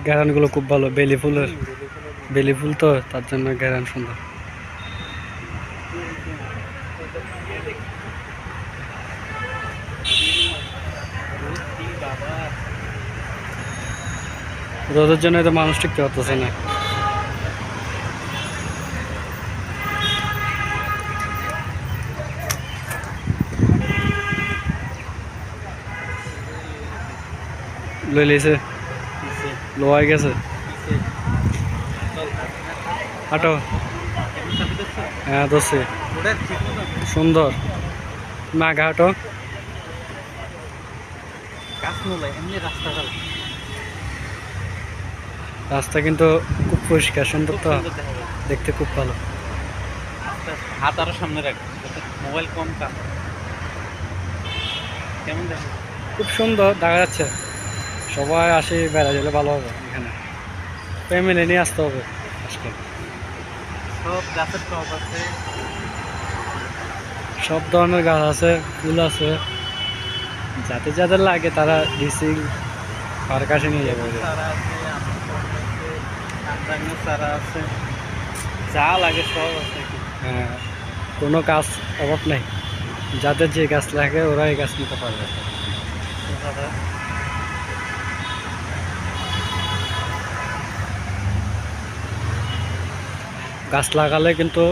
গ্যারানগুলো খুব ভালো, বেলি ফুলের, বেলি ফুল তো তার জন্য গ্যারান সুন্দর। রোদের জন্য তো মানুষ টিকতে পারতেছে না। লই লইছে, লোয়াই গেছে, হাঁটো। হ্যাঁ দোষে সুন্দর, মা ঘাটো। রাস্তা কিন্তু খুব পরিষ্কার, সুন্দর তো, দেখতে খুব ভালো। হাত আরো সামনে রাখ, মোবাইল কম কাজ। কেমন দেখো? খুব সুন্দর দেখা যাচ্ছে। সবাই আসে, বেড়া গেলে ভালো হবে। এখানে ফ্যামিলি নিয়ে আসতে হবে আজকে। সব গাছের টব আছে, সব ধরনের গাছ আছে, ফুল আছে, যাতে যাদের লাগে তারা ডিসি আর কাছে নিয়ে যাবে। চারা আছে, আমদানি চারা আছে, যা লাগে সব আছে। হ্যাঁ, কোনো গাছ অভাব নেই, যাদের যে গাছ লাগে ওরা এই গাছ নিতে পারবে। গাছ লাগালে কিন্তু